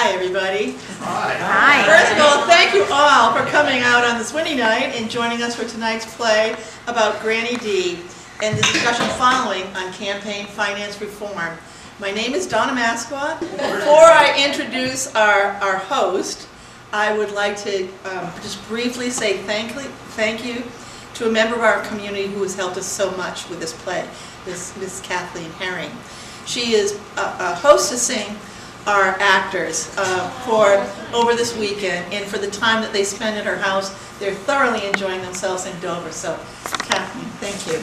Hi, everybody. Hi. First of all, thank you all for coming out on this windy night and joining us for tonight's play about Granny D and the discussion following on campaign finance reform. My name is Donna Mascot. Before I introduce our host, I would like to just briefly say thank you to a member of our community who has helped us so much with this play, Miss Kathleen Herring. She is hostessing our actors for over this weekend, and for the time that they spend at her house, they're thoroughly enjoying themselves in Dover. So, Kathleen, thank you.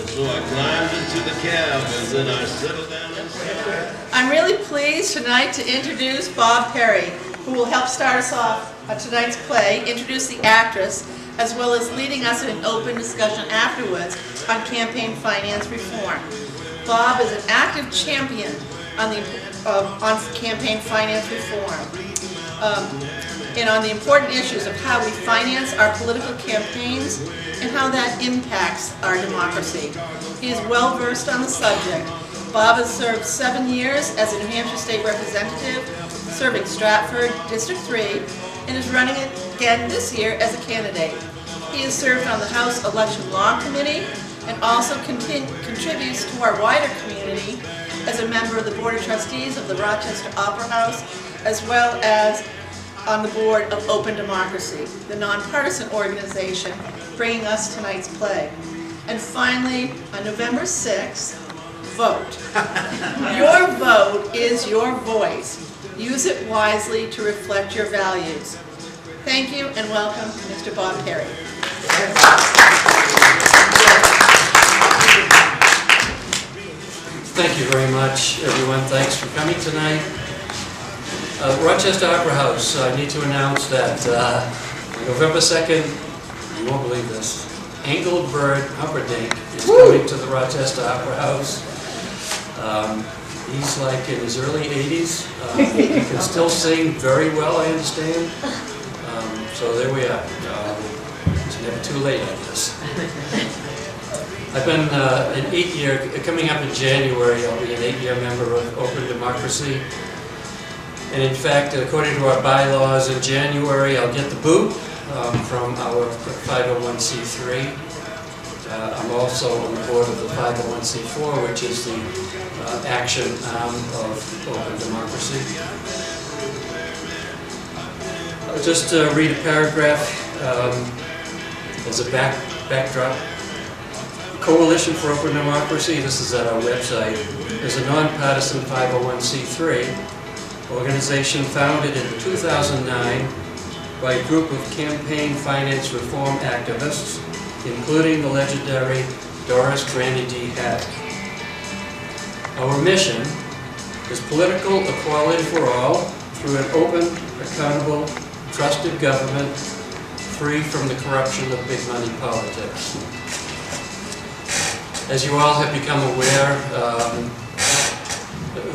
So I climbed into the cab and then I settled down inside. I'm really pleased tonight to introduce Bob Perry, who will help start us off on tonight's play, introduce the actress, as well as leading us in an open discussion afterwards on campaign finance reform. Bob is an active champion on campaign finance reform and on the important issues of how we finance our political campaigns and how that impacts our democracy. He is well versed on the subject. Bob has served 7 years as a New Hampshire State Representative, serving Stratford, District 3, and is running again this year as a candidate. He has served on the House Election Law Committee and also contributes to our wider community as a member of the Board of Trustees of the Rochester Opera House, as well as on the board of Open Democracy, the nonpartisan organization bringing us tonight's play. And finally, on November 6th, vote. Your vote is your voice. Use it wisely to reflect your values. Thank you and welcome, Mr. Bob Perry. Thank you very much, everyone. Thanks for coming tonight. Rochester Opera House, I need to announce that November 2nd, you won't believe this, Engelbert Humperdinck is coming to the Rochester Opera House. He's like in his early 80s. He can still sing very well, I understand. So there we are. It's never too late, I guess. I've been an 8-year, coming up in January, I'll be an 8-year member of Open Democracy. And in fact, according to our bylaws, in January I'll get the boot from our 501c3. I'm also on the board of the 501c4, which is the action arm of Open Democracy. I'll just read a paragraph as a backdrop. Coalition for Open Democracy, this is at our website, is a nonpartisan 501c3 organization founded in 2009 by a group of campaign finance reform activists, including the legendary Doris Granny D. Haddock. Our mission is political equality for all through an open, accountable, trusted government free from the corruption of big money politics. As you all have become aware,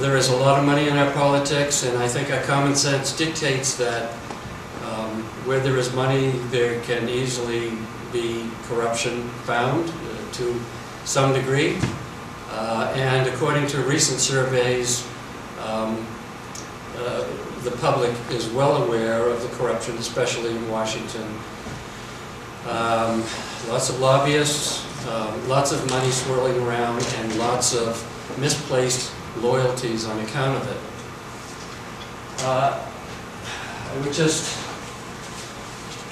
there is a lot of money in our politics, and I think our common sense dictates that where there is money, there can easily be corruption found to some degree. And according to recent surveys, the public is well aware of the corruption, especially in Washington. Lots of lobbyists, lots of money swirling around, and lots of misplaced loyalties on account of it. I would just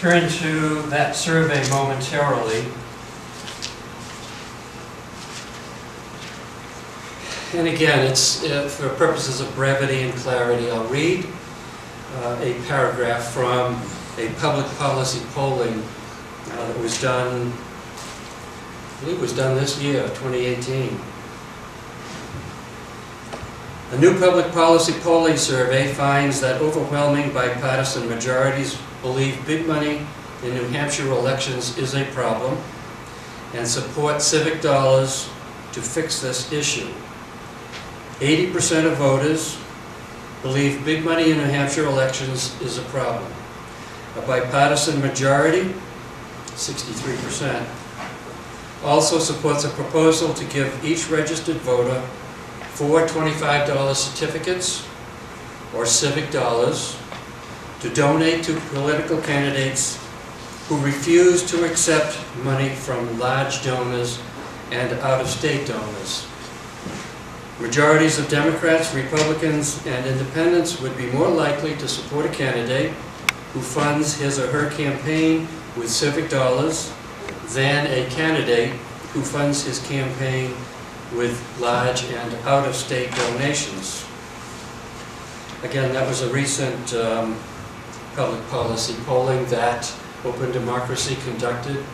turn to that survey momentarily. And again, it's for purposes of brevity and clarity, I'll read a paragraph from a public policy polling that was done, I believe it was done this year, 2018. A new public policy polling survey finds that overwhelming bipartisan majorities believe big money in New Hampshire elections is a problem and support civic dollars to fix this issue. 80% of voters believe big money in New Hampshire elections is a problem. A bipartisan majority, 63%, also supports a proposal to give each registered voter 4 $25 certificates or civic dollars to donate to political candidates who refuse to accept money from large donors and out-of-state donors. Majorities of Democrats, Republicans, and Independents would be more likely to support a candidate who funds his or her campaign with civic dollars than a candidate who funds his campaign with large and out-of-state donations. Again, that was a recent public policy polling that Open Democracy conducted.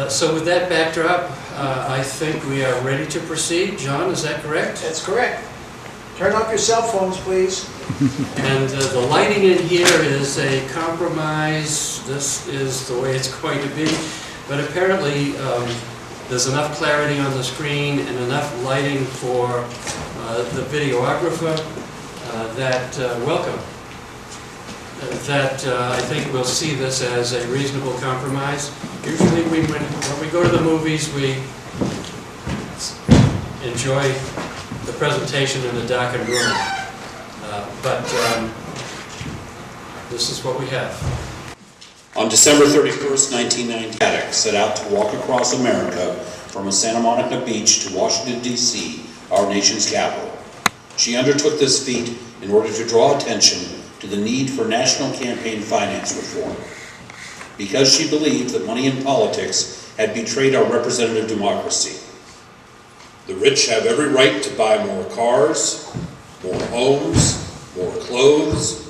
So with that backdrop, I think we are ready to proceed. John, is that correct? That's correct. Turn off your cell phones, please. And the lighting in here is a compromise. This is the way it's going to be. But apparently there's enough clarity on the screen and enough lighting for the videographer that I think we'll see this as a reasonable compromise. Usually when we go to the movies, we enjoy the presentation in the darkened room. But this is what we have. On December 31st, 1990, Paddock set out to walk across America from Santa Monica Beach to Washington, D.C., our nation's capital. She undertook this feat in order to draw attention to the need for national campaign finance reform, because she believed that money in politics had betrayed our representative democracy. The rich have every right to buy more cars, more homes, more clothes,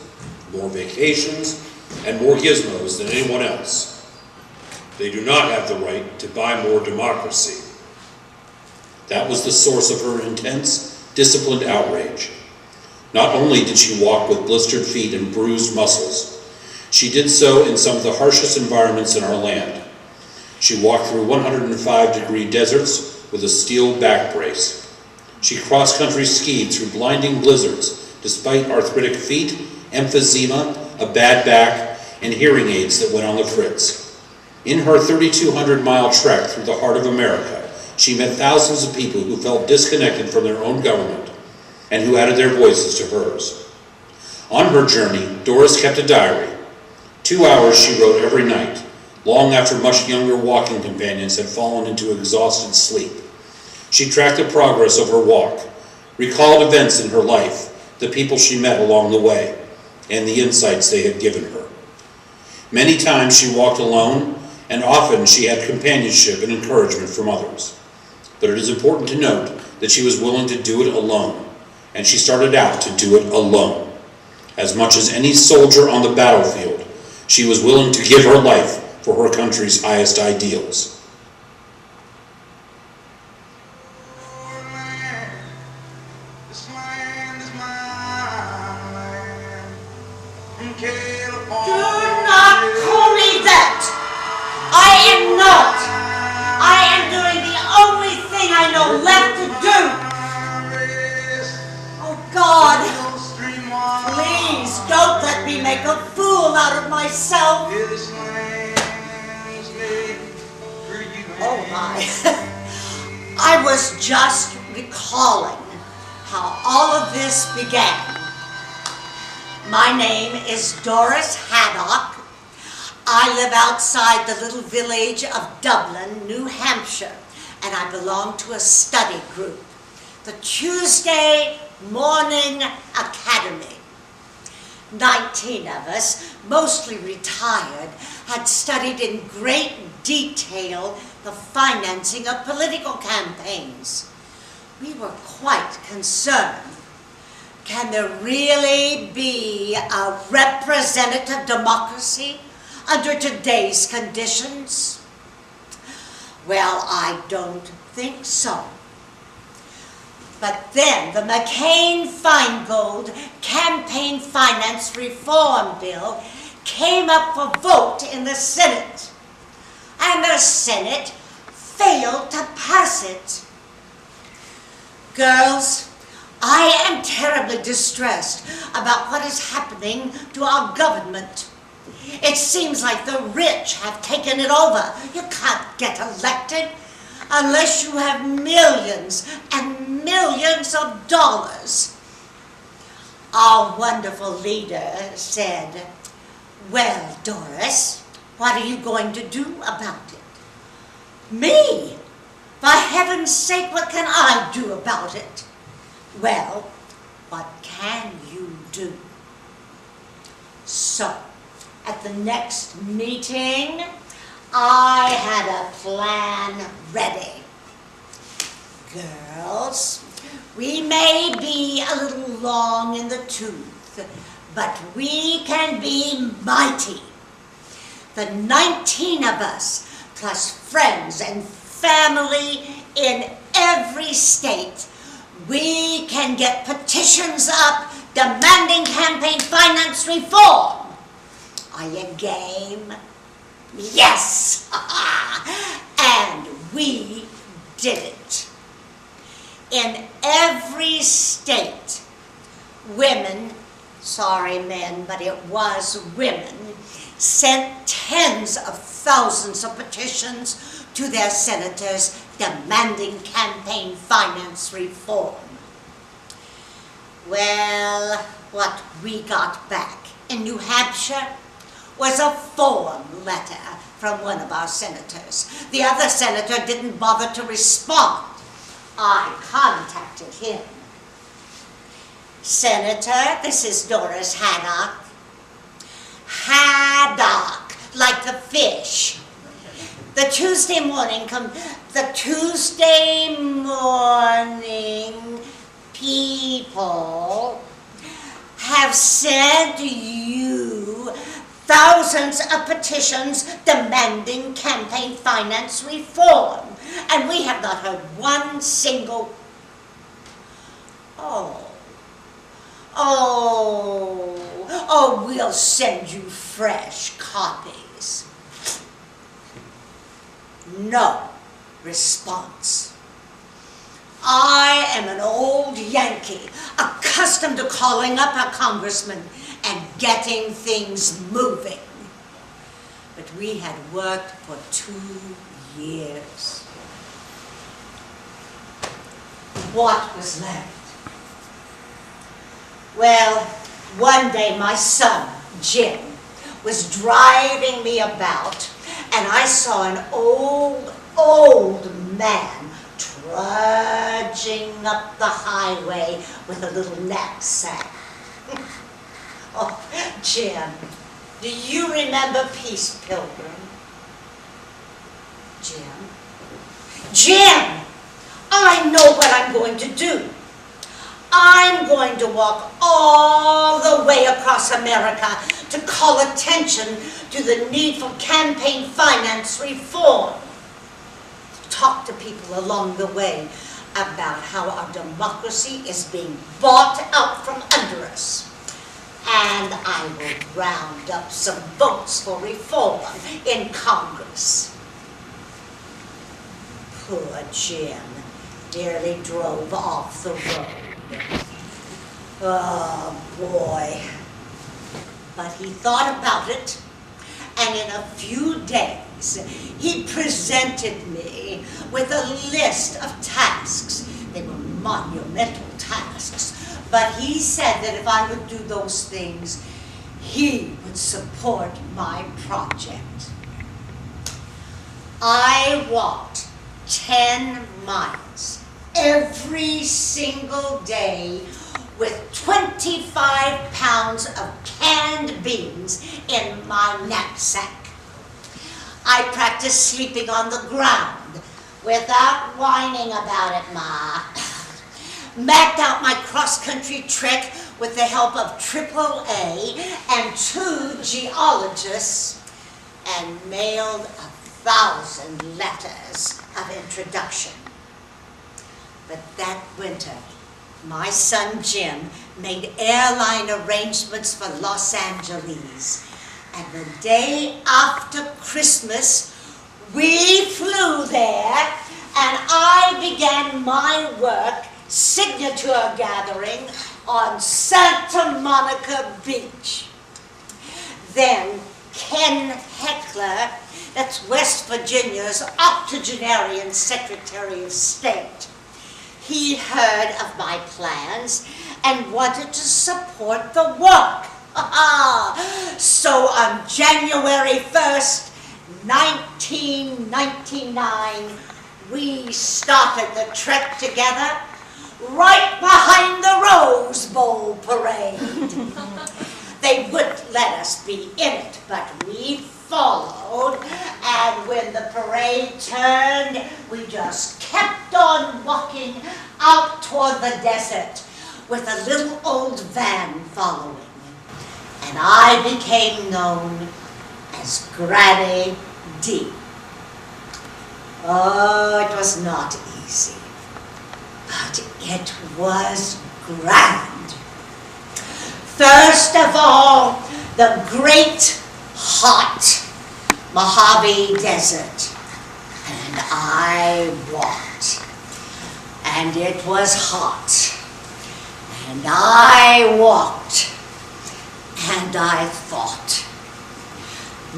more vacations, and more gizmos than anyone else. They do not have the right to buy more democracy. That was the source of her intense, disciplined outrage. Not only did she walk with blistered feet and bruised muscles, she did so in some of the harshest environments in our land. She walked through 105-degree deserts with a steel back brace. She cross-country skied through blinding blizzards despite arthritic feet, emphysema, a bad back, and hearing aids that went on the fritz. In her 3,200-mile trek through the heart of America, she met thousands of people who felt disconnected from their own government and who added their voices to hers. On her journey, Doris kept a diary. 2 hours she wrote every night, long after much younger walking companions had fallen into exhausted sleep. She tracked the progress of her walk, recalled events in her life, the people she met along the way, and the insights they had given her. Many times she walked alone, and often she had companionship and encouragement from others. But it is important to note that she was willing to do it alone, and she started out to do it alone. As much as any soldier on the battlefield, she was willing to give her life for her country's highest ideals. Do not call me that! I am not! I am doing the only thing I know left to do! Oh God! Please don't let me make a fool out of myself! Oh my! I was just recalling how all of this began. My name is Doris Haddock. I live outside the little village of Dublin, New Hampshire, and I belong to a study group, the Tuesday Morning Academy. 19 of us, mostly retired, had studied in great detail the financing of political campaigns. We were quite concerned. Can there really be a representative democracy under today's conditions? Well, I don't think so. But then the McCain-Feingold Campaign Finance Reform Bill came up for vote in the Senate, and the Senate failed to pass it. Girls, I am terribly distressed about what is happening to our government. It seems like the rich have taken it over. You can't get elected unless you have millions and millions of dollars. Our wonderful leader said, "Well, Doris, what are you going to do about it?" "Me? For heaven's sake, what can I do about it?" "Well, what can you do?" So, at the next meeting, I had a plan ready. "Girls, we may be a little long in the tooth, but we can be mighty. The 19 of us, plus friends and family in every state, we can get petitions up demanding campaign finance reform. Are you game?" Yes! And we did it. In every state, women, sorry men, but it was women, sent tens of thousands of petitions to their senators demanding campaign finance reform. Well, what we got back in New Hampshire was a form letter from one of our senators. The other senator didn't bother to respond. I contacted him. "Senator, this is Doris Haddock." "Haddock, like the fish. The Tuesday morning people have sent you thousands of petitions demanding campaign finance reform, and we have not heard one single..." Oh, we'll send you fresh copies." No response. I am an old Yankee, accustomed to calling up a congressman and getting things moving. But we had worked for 2 years. What was left? Well, one day my son, Jim, was driving me about, and I saw an old man trudging up the highway with a little knapsack. Oh, Jim, do you remember Peace Pilgrim? Jim, I know what I'm going to do. I'm going to walk all the way across America to call attention to the need for campaign finance reform. Talk to people along the way about how our democracy is being bought out from under us. And I will round up some votes for reform in Congress. Poor Jim nearly drove off the road. Oh, boy. But he thought about it, and in a few days, he presented me with a list of tasks. They were monumental tasks, but he said that if I would do those things, he would support my project. I walked 10 miles every single day with 25 pounds of canned beans in my knapsack. I practiced sleeping on the ground without whining about it, Ma. Mapped out my cross-country trek with the help of AAA and 2 geologists, and mailed 1,000 letters of introduction. But that winter, my son Jim made airline arrangements for Los Angeles. And the day after Christmas, we flew there, and I began my work signature gathering on Santa Monica Beach. Then Ken Heckler, that's West Virginia's octogenarian Secretary of State. He heard of my plans and wanted to support the walk. So on January 1st, 1999, we started the trek together right behind the Rose Bowl parade. They wouldn't let us be in it, but we followed, and when the parade turned, we just kept on walking out toward the desert with a little old van following. And I became known as Granny D. Oh, it was not easy, but it was grand. First of all, the great hot Mojave Desert, and I walked, and it was hot, and I walked, and I thought.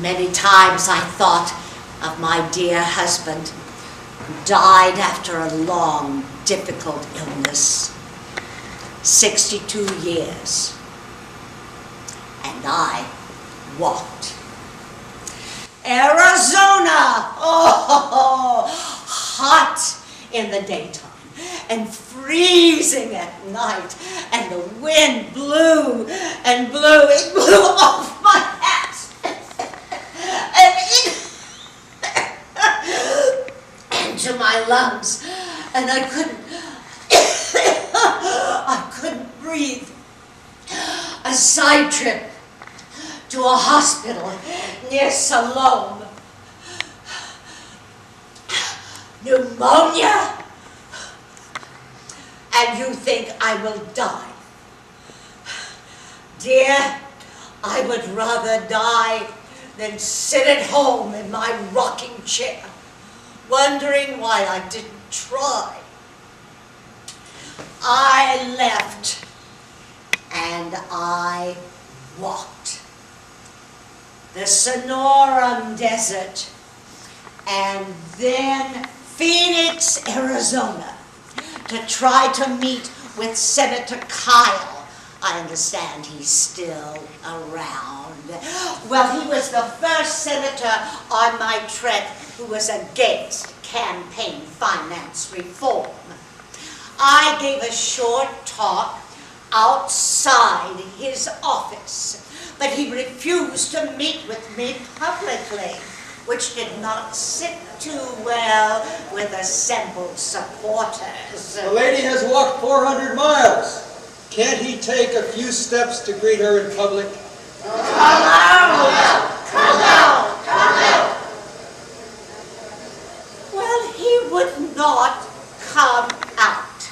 Many times I thought of my dear husband who died after a long, difficult illness, 62 years, and I walked. Arizona, oh, hot in the daytime and freezing at night, and the wind blew and blew. It blew off my hat and into my lungs, and I couldn't breathe. A side trip to a hospital near Salome. Pneumonia? And you think I will die? Dear, I would rather die than sit at home in my rocking chair, wondering why I didn't try. I left and I walked the Sonoran Desert, and then Phoenix, Arizona, to try to meet with Senator Kyle. I understand he's still around. Well, he was the first senator on my trek who was against campaign finance reform. I gave a short talk outside his office, but he refused to meet with me publicly, which did not sit too well with assembled supporters. The lady has walked 400 miles. Can't he take a few steps to greet her in public? Come out! Come out! Come out! Well, he would not come out.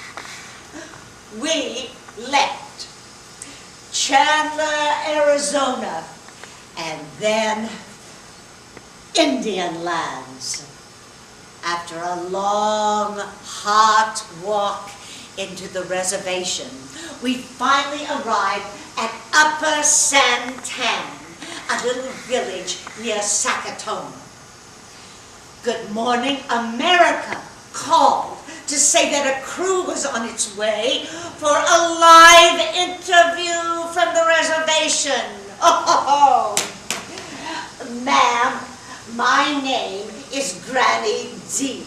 We left Chandler, Arizona, and then Indian lands. After a long, hot walk into the reservation, we finally arrived at Upper Santan, a little village near Sakatoma. Good Morning America called to say that a crew was on its way for a live interview from the reservation. Oh, ma'am, my name is Granny D.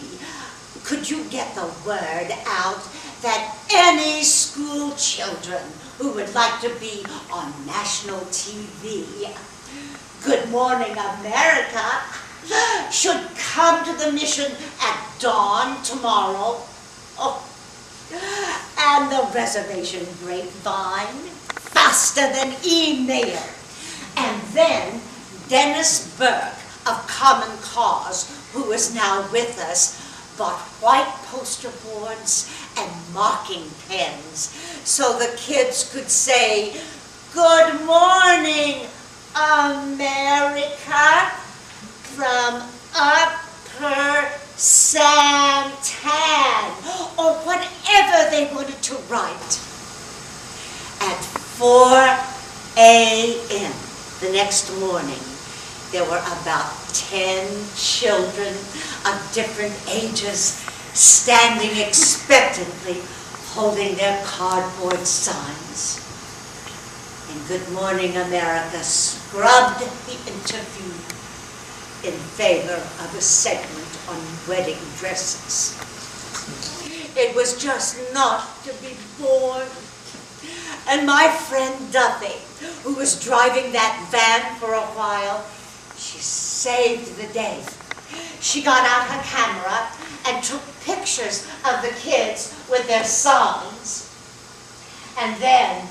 Could you get the word out that any school children who would like to be on national TV, Good Morning America, should come to the mission at dawn tomorrow? Oh, and the reservation grapevine, faster than email. And then Dennis Burke of Common Cause, who is now with us, bought white poster boards and marking pens so the kids could say, "Good morning, America," from Upper Santan, or whatever they wanted to write. At 4 a.m. the next morning, there were about 10 children of different ages standing expectantly, holding their cardboard signs. And Good Morning America scrubbed the interview in favor of a segment on wedding dresses. It was just not to be borne. And my friend Duffy, who was driving that van for a while, she saved the day. She got out her camera and took pictures of the kids with their signs. And then,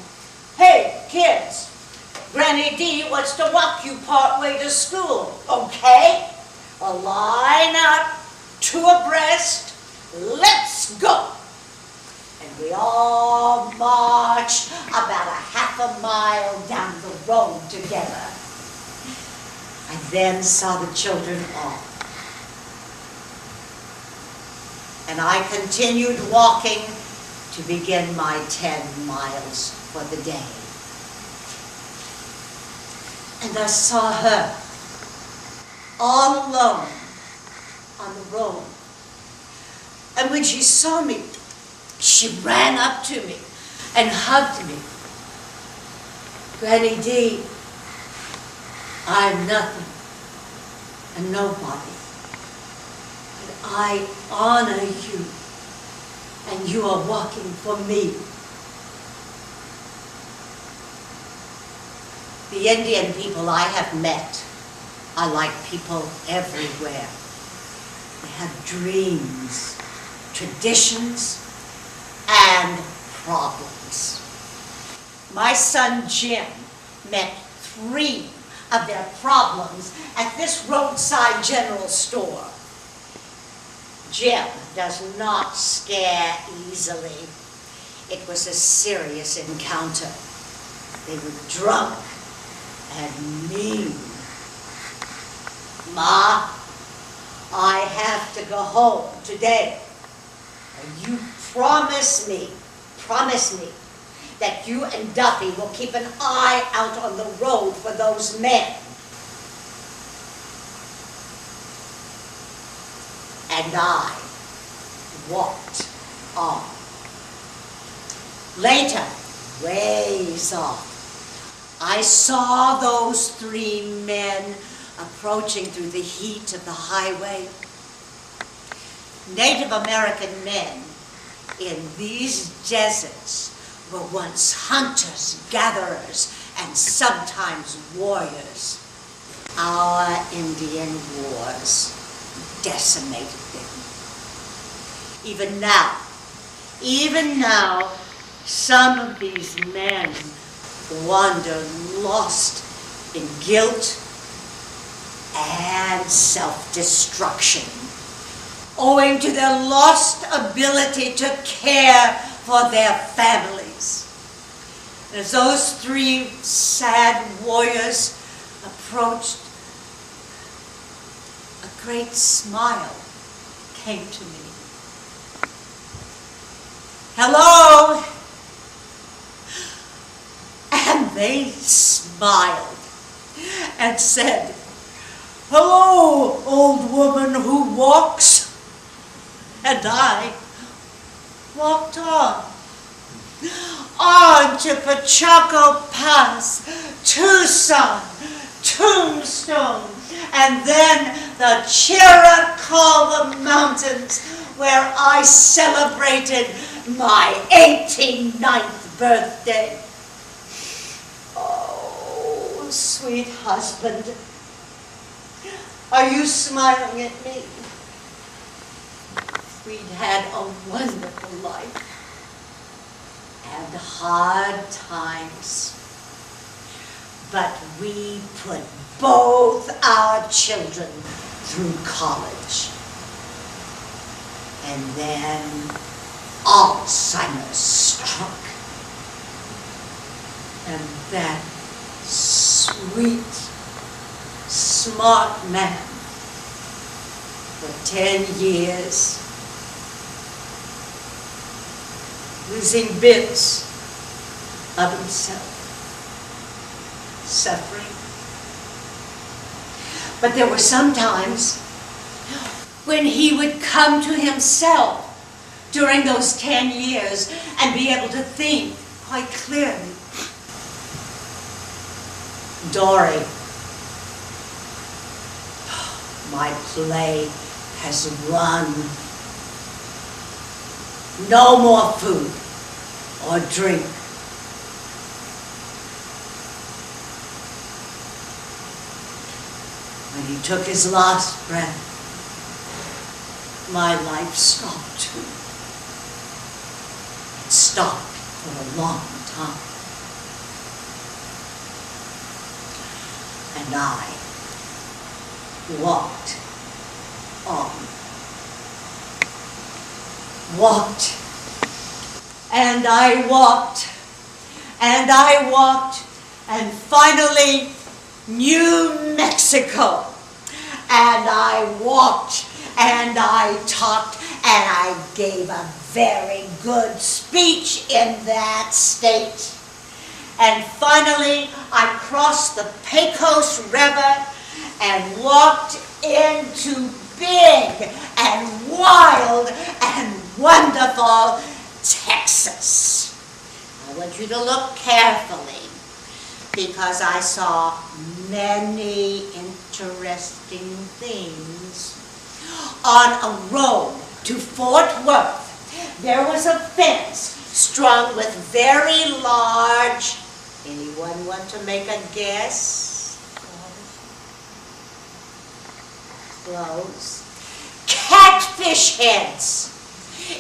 hey, kids, Granny D wants to walk you partway to school, okay? Well, line up, 2 abreast, let's go. And we all marched about a half a mile down the road together. I then saw the children off. And I continued walking to begin my 10 miles for the day. And I saw her all alone on the road. And when she saw me, she ran up to me and hugged me. Granny D, I'm nothing and nobody, but I honor you, and you are walking for me. The Indian people I have met are like people everywhere. They have dreams, traditions, and problems. My son Jim met 3 of their problems at this roadside general store. Jim does not scare easily. It was a serious encounter. They were drunk and mean. Ma, I have to go home today. And you promise me that you and Duffy will keep an eye out on the road for those men. And I walked on. Later, ways off, I saw those 3 men approaching through the heat of the highway. Native American men in these deserts were once hunters, gatherers, and sometimes warriors. Our Indian wars decimated them. Even now, some of these men wander lost in guilt and self-destruction, owing to their lost ability to care for their families. And as those 3 sad warriors approached, a great smile came to me. Hello! And they smiled and said, hello, old woman who walks. And I walked on to Pachaco Pass, Tucson, Tombstone, and then the Chiricahua Mountains, where I celebrated my 89th birthday. Oh, sweet husband, are you smiling at me? We'd had a wonderful life and hard times, but we put both our children through college. And then Alzheimer's struck. And that sweet, smart man, for 10 years, losing bits of himself, suffering. But there were some times when he would come to himself during those 10 years and be able to think quite clearly. Dory, my play has run. No more food or drink. When he took his last breath, my life stopped too. It stopped for a long time. And I walked on. Walked. And I walked. And I walked. And finally, New Mexico. And I walked. And I talked. And I gave a very good speech in that state. And finally, I crossed the Pecos River and walked into big and wild and wonderful Texas. I want you to look carefully because I saw many interesting things. On a road to Fort Worth, there was a fence strung with very large, anyone want to make a guess? Close. Catfish heads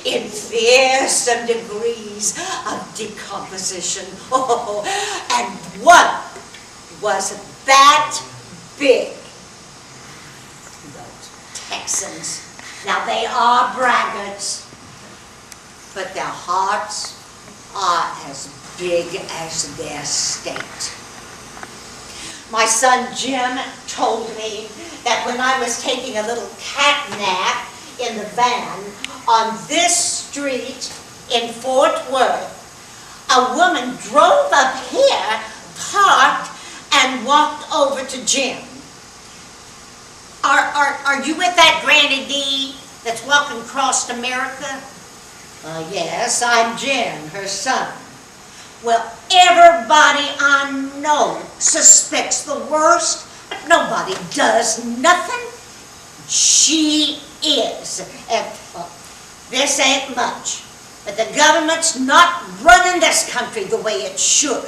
in fearsome degrees of decomposition. Oh, and one was that big. Those Texans. Now they are braggarts, but their hearts are as big as their state. My son Jim told me that when I was taking a little cat nap in the van on this street in Fort Worth, a woman drove up here, parked, and walked over to Jim. Are you with that Granny D that's walking across America? Yes, I'm Jim, her son. Well, everybody I know suspects the worst, but nobody does nothing. She is. This ain't much, but the government's not running this country the way it should.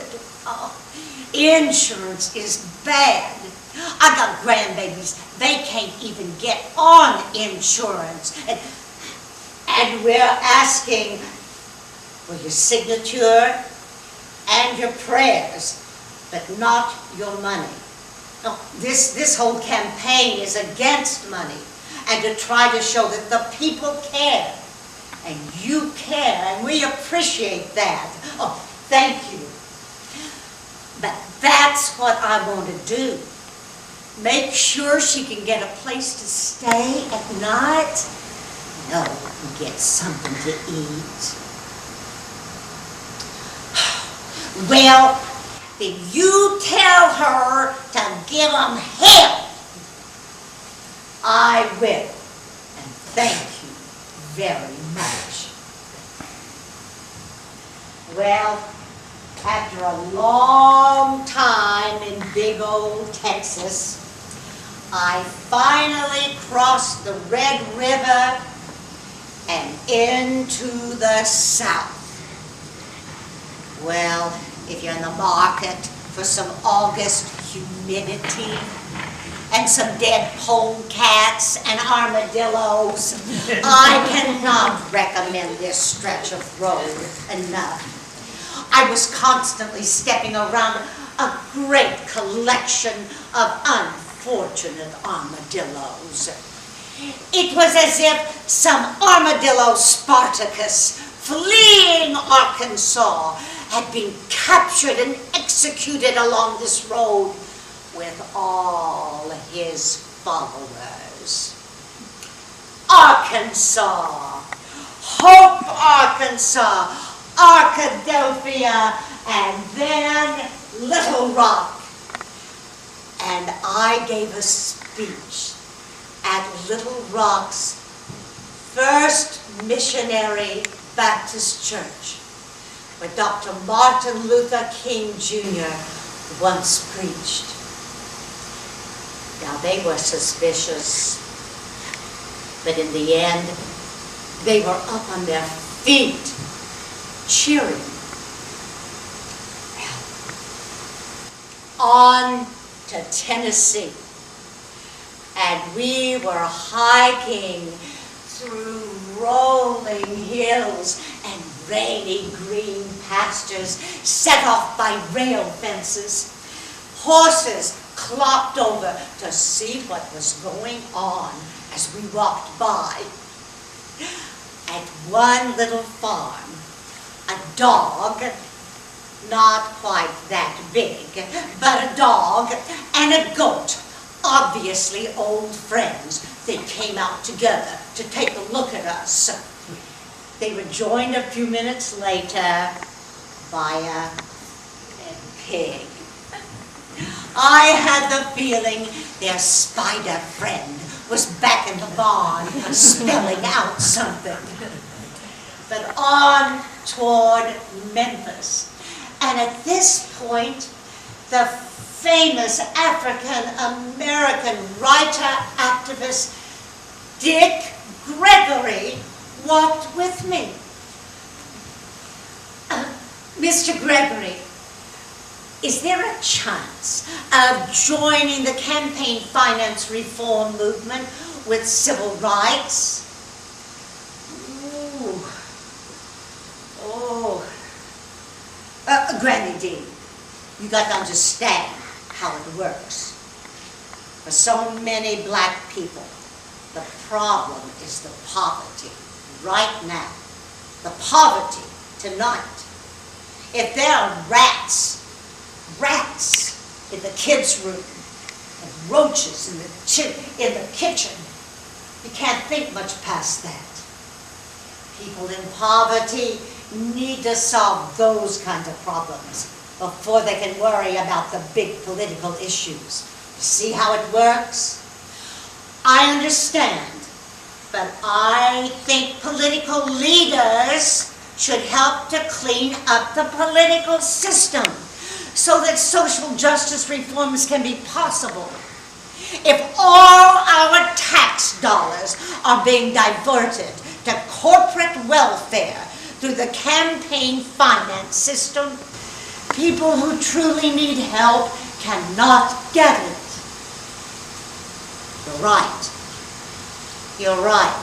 Insurance is bad. I got grandbabies. They can't even get on insurance. And we're asking for your signature and your prayers, but not your money. No, this whole campaign is against money and to try to show that the people care. And you care, and we appreciate that. Oh, thank you. But that's what I want to do. Make sure she can get a place to stay at night. No, get something to eat. Well, if you tell her to give them hell, I will. And thank you very much. Well, after a long time in big old Texas, I finally crossed the Red River and into the South. Well, if you're in the market for some August humidity and some dead polecats and armadillos, I cannot recommend this stretch of road enough. I was constantly stepping around a great collection of unfortunate armadillos. It was as if some armadillo Spartacus fleeing Arkansas had been captured and executed along this road with all his followers. Arkansas, Hope, Arkansas, Arkadelphia, and then Little Rock. And I gave a speech speech at Little Rock's First Missionary Baptist Church, where Dr. Martin Luther King Jr. once preached. Now, they were suspicious, but in the end, they were up on their feet, cheering. On to Tennessee, and we were hiking through rolling hills and rainy green pastures set off by rail fences. Horses clopped over to see what was going on as we walked by. At one little farm, a dog, not quite that big, but a dog and a goat, obviously old friends, they came out together to take a look at us. They were joined a few minutes later by a pig. I had the feeling their spider friend was back in the barn spelling out something. But on toward Memphis. And at this point, the famous African-American writer-activist Dick Gregory walked with me. Mr. Gregory, is there a chance of joining the campaign finance reform movement with civil rights? Granny D, you got to understand how it works. For so many black people, the problem is the poverty right now. The poverty tonight. If there are rats in the kids' room, and roaches in the kitchen, you can't think much past that. People in poverty need to solve those kinds of problems before they can worry about the big political issues. See how it works? I understand, but I think political leaders should help to clean up the political system so that social justice reforms can be possible. If all our tax dollars are being diverted to corporate welfare through the campaign finance system, people who truly need help cannot get it. You're right. You're right.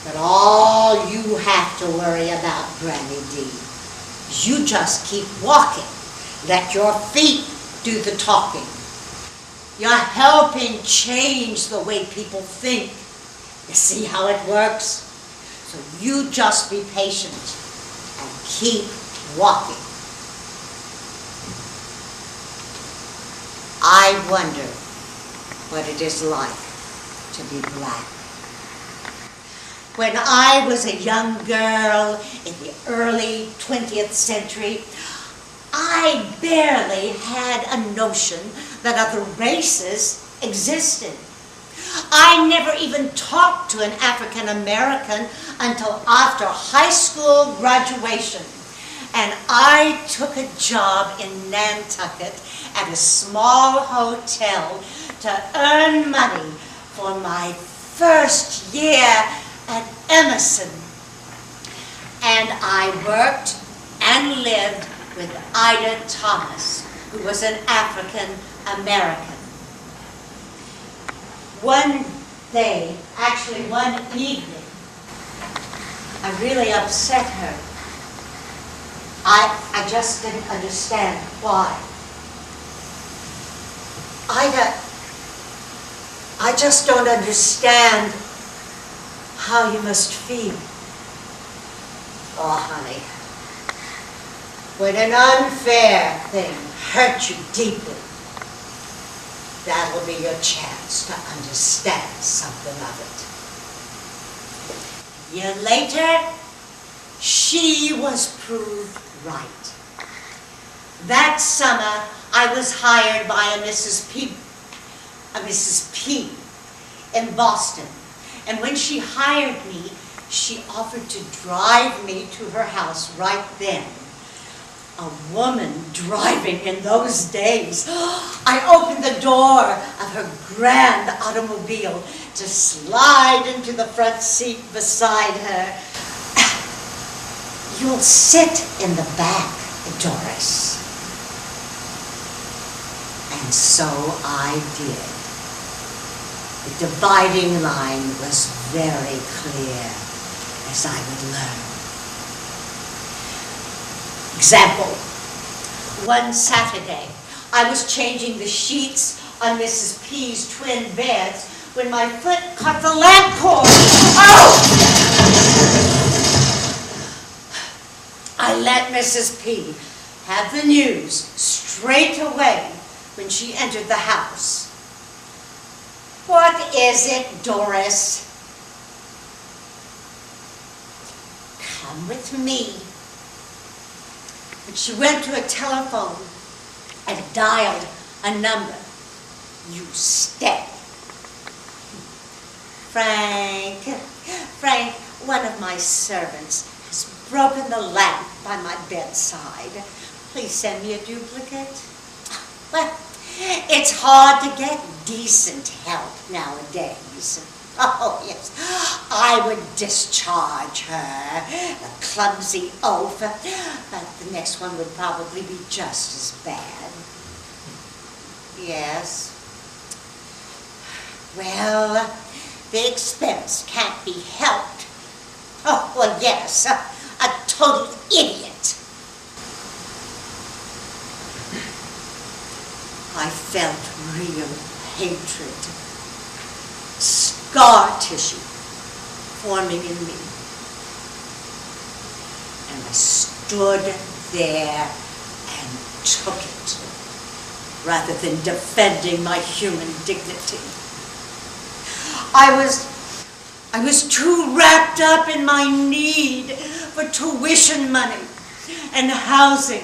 But all you have to worry about, Granny D, is you just keep walking. Let your feet do the talking. You're helping change the way people think. You see how it works? So you just be patient and keep walking. I wonder what it is like to be black. When I was a young girl in the early 20th century, I barely had a notion that other races existed. I never even talked to an African American until after high school graduation. And I took a job in Nantucket at a small hotel to earn money for my first year at Emerson. And I worked and lived with Ida Thomas, who was an African American. One day, actually one evening, I really upset her. I just didn't understand why. Ida, I just don't understand how you must feel. Oh, honey, when an unfair thing hurts you deeply, that'll be your chance to understand something of it. A year later, she was proved right. That summer, I was hired by a Mrs. a Mrs. P in Boston. And when she hired me, she offered to drive me to her house right then. A woman driving in those days. I opened the door of her grand automobile to slide into the front seat beside her. You'll sit in the back, Doris. And so I did. The dividing line was very clear, as I would learn. Example, one Saturday, I was changing the sheets on Mrs. P's twin beds when my foot caught the lamp cord. Oh! I let Mrs. P have the news straight away when she entered the house. What is it, Doris? Come with me. But she went to a telephone and dialed a number. You stay. Frank, one of my servants has broken the lamp by my bedside. Please send me a duplicate. Well, it's hard to get decent help nowadays. Oh, yes, I would discharge her, a clumsy oaf, but the next one would probably be just as bad. Yes. Well, the expense can't be helped. Oh, well, yes, a total idiot. I felt real hatred, scar tissue forming in me. And I stood there and took it, rather than defending my human dignity. I was too wrapped up in my need for tuition money and housing,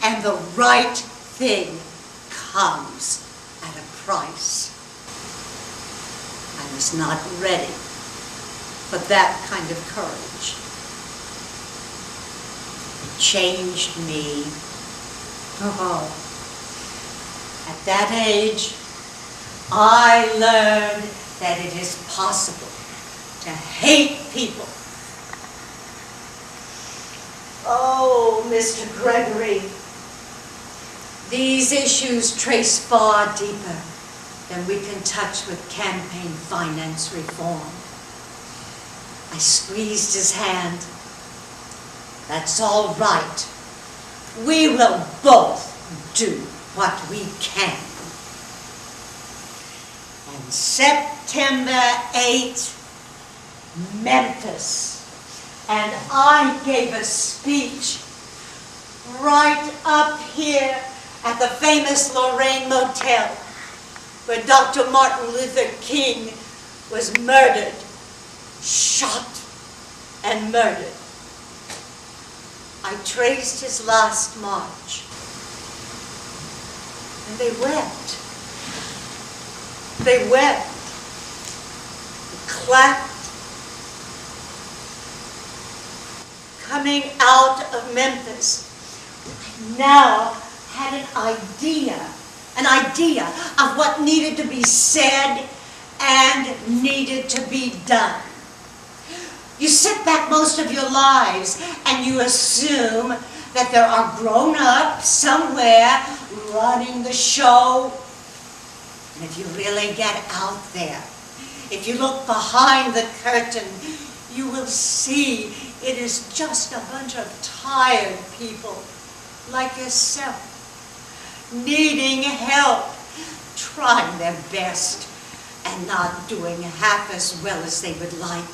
and the right thing comes at a price. I was not ready for that kind of courage. It changed me. Oh, at that age, I learned that it is possible to hate people. Oh, Mr. Gregory, these issues trace far deeper than we can touch with campaign finance reform. I squeezed his hand. That's all right. We will both do what we can. And September 8th, Memphis. And I gave a speech right up here at the famous Lorraine Motel, where Dr. Martin Luther King was murdered, shot and murdered. I traced his last march, and they wept. They wept, they clapped. Coming out of Memphis, I now had an idea of what needed to be said and needed to be done. You sit back most of your lives and you assume that there are grown-ups somewhere running the show. And if you really get out there, if you look behind the curtain, you will see it is just a bunch of tired people like yourself, needing help, trying their best, and not doing half as well as they would like.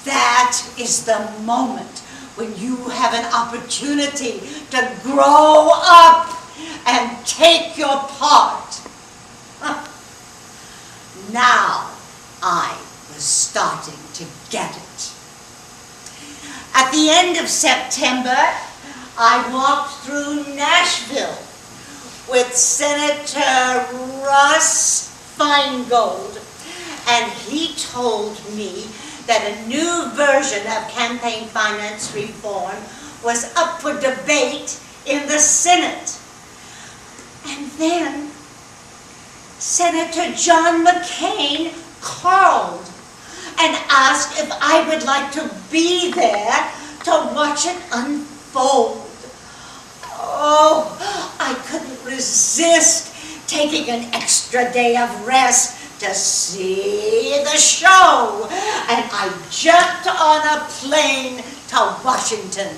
That is the moment when you have an opportunity to grow up and take your part. Now I was starting to get it. At the end of September, I walked through Nashville, with Senator Russ Feingold, and he told me that a new version of campaign finance reform was up for debate in the Senate. And then Senator John McCain called and asked if I would like to be there to watch it unfold. Oh, I couldn't resist taking an extra day of rest to see the show, and I jumped on a plane to Washington.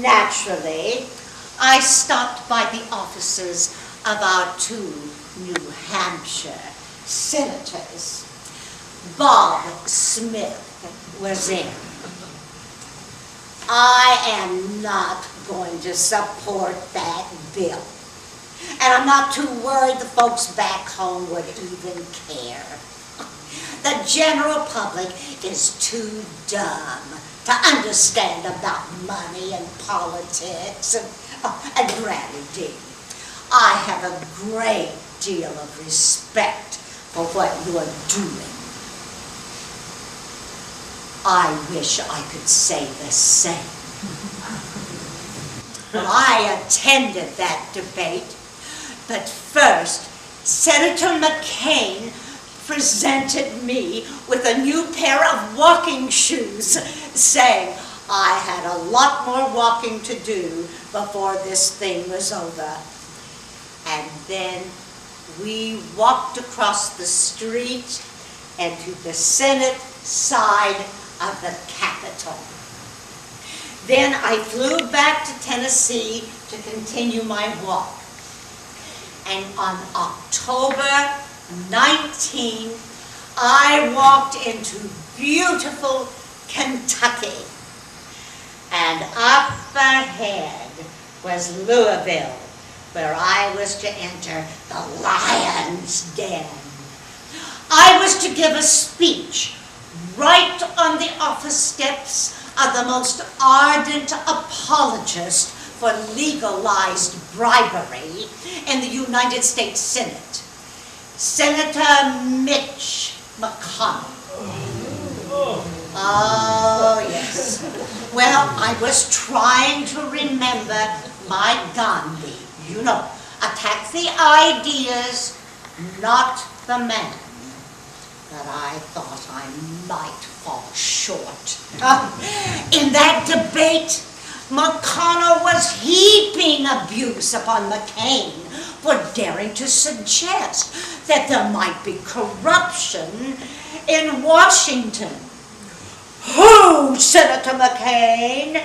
Naturally, I stopped by the offices of our 2 New Hampshire senators. Bob Smith was in. I am not going to support that bill. And I'm not too worried the folks back home would even care. The general public is too dumb to understand about money and politics and gravity. I have a great deal of respect for what you are doing. I wish I could say the same. I attended that debate, but first, Senator McCain presented me with a new pair of walking shoes, saying I had a lot more walking to do before this thing was over. And then we walked across the street and to the Senate side of the Capitol. Then I flew back to Tennessee to continue my walk. And on October 19th, I walked into beautiful Kentucky. And up ahead was Louisville, where I was to enter the Lion's Den. I was to give a speech right on the office steps of the most ardent apologist for legalized bribery in the United States Senate, Senator Mitch McConnell. Oh, yes. Well, I was trying to remember my Gandhi. You know, attack the ideas, not the man. But I thought I might fall short. In that debate, McConnell was heaping abuse upon McCain for daring to suggest that there might be corruption in Washington. Who, Senator McCain,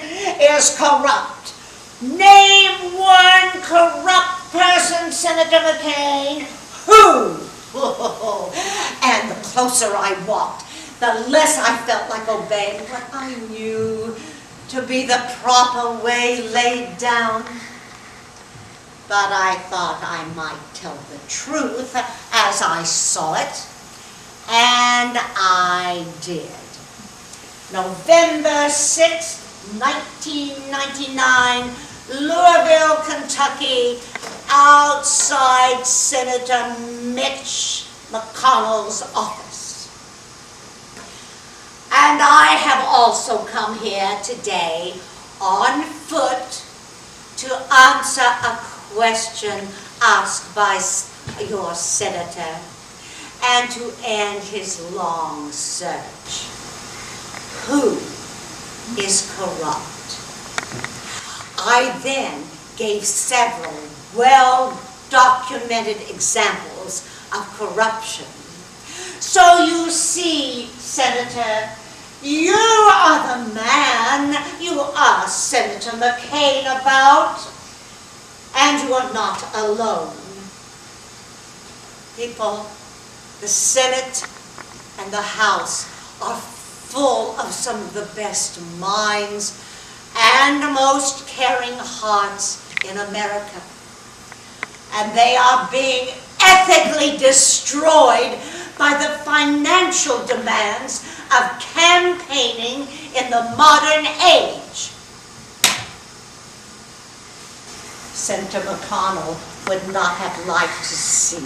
is corrupt? Name one corrupt person, Senator McCain. Who? And the closer I walked, the less I felt like obeying what I knew to be the proper way laid down. But I thought I might tell the truth as I saw it, and I did. November 6, 1999, Louisville, Kentucky, outside Senator Mitch McConnell's office. And I have also come here today on foot to answer a question asked by your senator and to end his long search. Who is corrupt? I then gave several well-documented examples of corruption. So you see, Senator, you are the man you asked Senator McCain about, and you are not alone. People, the Senate and the House are full of some of the best minds and most caring hearts in America. And they are being ethically destroyed by the financial demands of campaigning in the modern age. Senator McConnell would not have liked to see.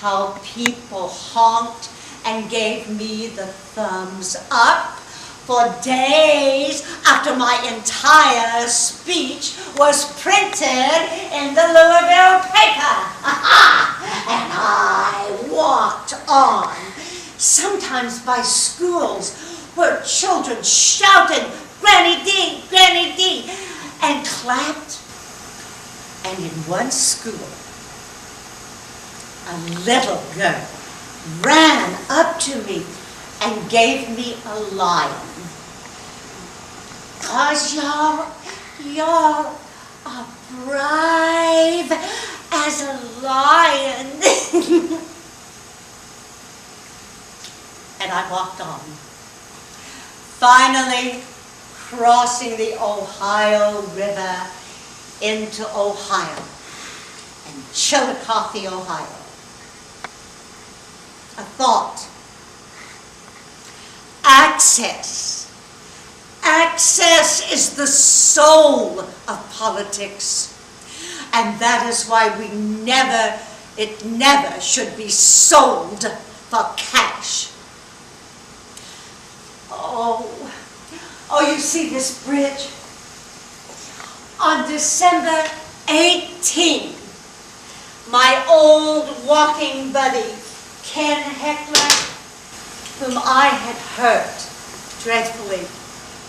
How people honked and gave me the thumbs up for days after my entire speech was printed in the Louisville paper. And I walked on, sometimes by schools where children shouted, "Granny D, Granny D," and clapped. And in one school, a little girl ran up to me and gave me a lion. 'Cause you're a brave as a lion. And I walked on, finally crossing the Ohio River into Ohio, and Chillicothe, Ohio. A thought. Access. Access is the soul of politics. And that is why it never should be sold for cash. Oh, you see this bridge? On December 18, my old walking buddy, Ken Heckler, whom I had hurt dreadfully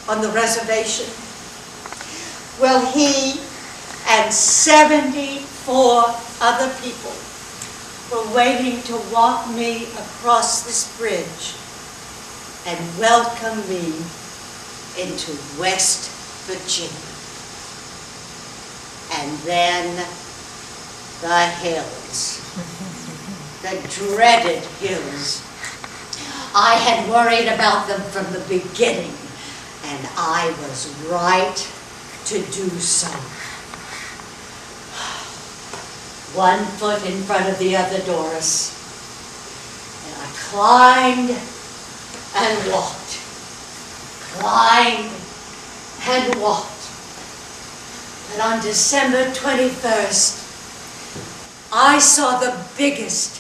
on the reservation, well, he and 74 other people were waiting to walk me across this bridge and welcome me into West Virginia. And then the hills, the dreaded hills. I had worried about them from the beginning, and I was right to do so. One foot in front of the other, Doris. And I climbed and walked, climbed and walked. And on December 21st, I saw the biggest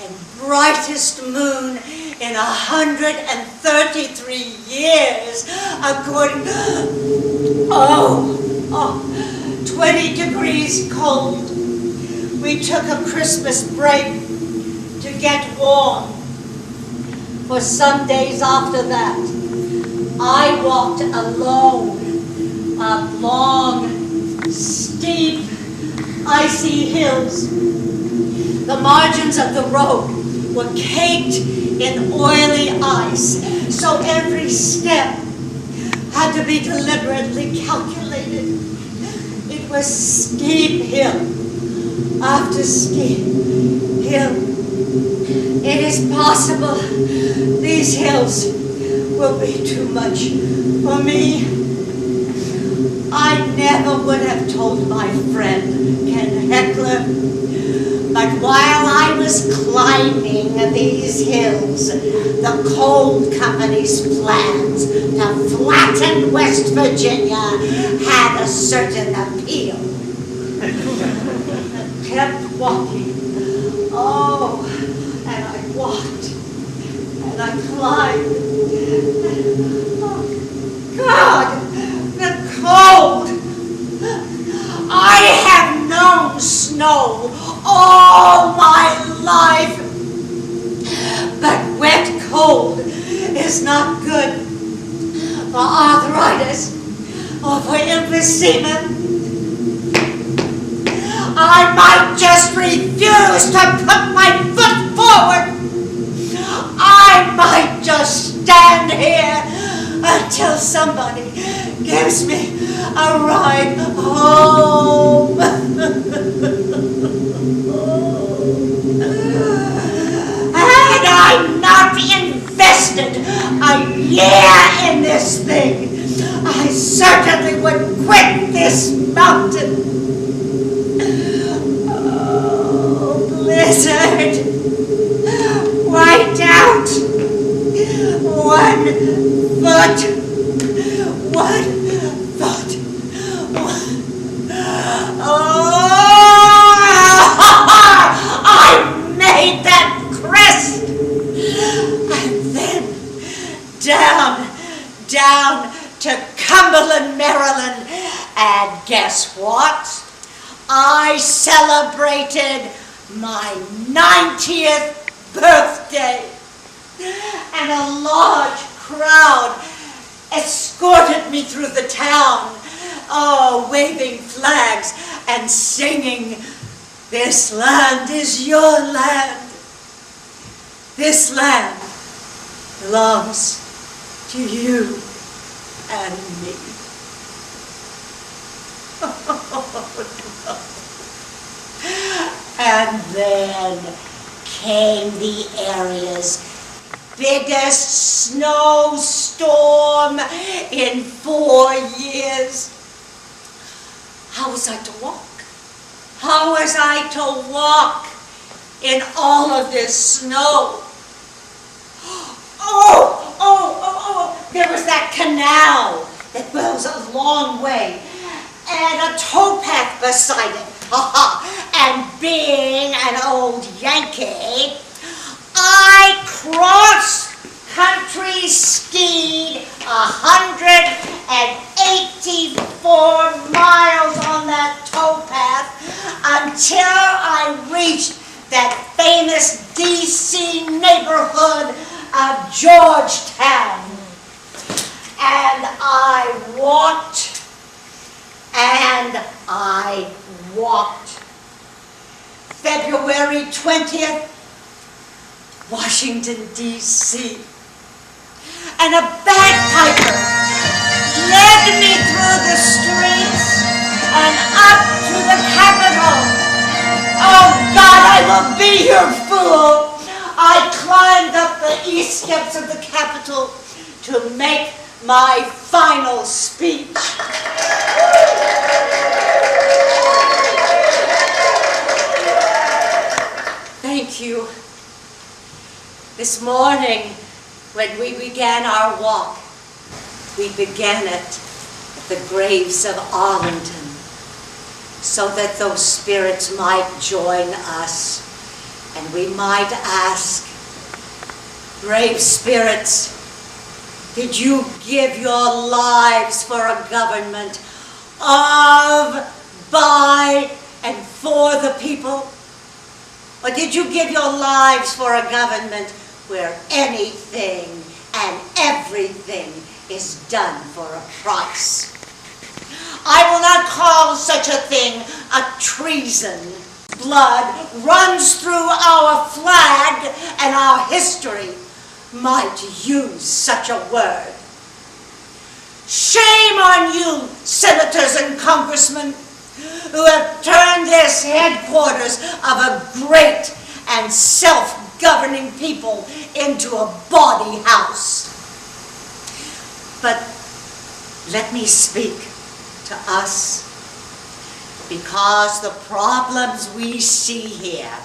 and brightest moon in 133 years, according to, 20 degrees cold. We took a Christmas break to get warm. For some days after that, I walked alone up long, steep, icy hills. The margins of the road were caked in oily ice, so every step had to be deliberately calculated. It was steep hill after steep hill. It is possible these hills will be too much for me. I never would have told my friend, Ken Heckler, but while I was climbing these hills, the coal company's plans to flatten West Virginia had a certain appeal. I kept walking. And I walked, and I climbed. Oh, God, the cold. I have known snow all my life, but wet cold is not good for arthritis or for emphysema. I might just refuse to put my foot forward. I might just stand here until somebody gives me a ride home. And I'm not invested a year in this thing. I certainly would quit this mountain. Blizzard, white out, 1 foot, 1 foot, And guess what? I celebrated my 90th birthday. And a large crowd escorted me through the town, waving flags and singing, "This land is your land. This land belongs to you and me." And then came the area's biggest snowstorm in 4 years. How was I to walk? How was I to walk in all of this snow? There was that canal that goes a long way, and a towpath beside it. And being an old Yankee, I cross-country skied 184 miles on that towpath until I reached that famous D.C. neighborhood of Georgetown. And I walked, and I walked. February 20th, Washington, D.C. And a bagpiper led me through the streets and up to the Capitol. Oh God, I will be your fool. I climbed up the east steps of the Capitol to make my final speech. Thank you. This morning, when we began our walk, we began it at the graves of Arlington, so that those spirits might join us, and we might ask, brave spirits, did you give your lives for a government of, by, and for the people? Or did you give your lives for a government where anything and everything is done for a price? I will not call such a thing a treason. Blood runs through our flag, and our history might use such a word. Shame on you, senators and congressmen, who have turned this headquarters of a great and self-governing people into a bawdy house. But let me speak to us, because the problems we see here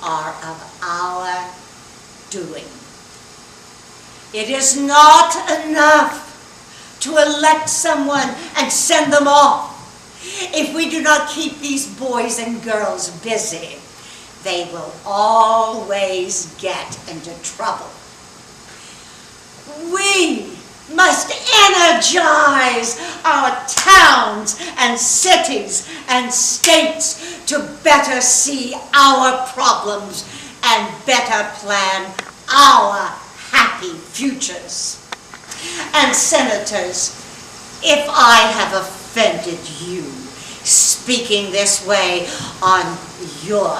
are of our doing. It is not enough to elect someone and send them off. If we do not keep these boys and girls busy, they will always get into trouble. We must energize our towns and cities and states to better see our problems and better plan our happy futures. And senators, if I have offended you speaking this way on your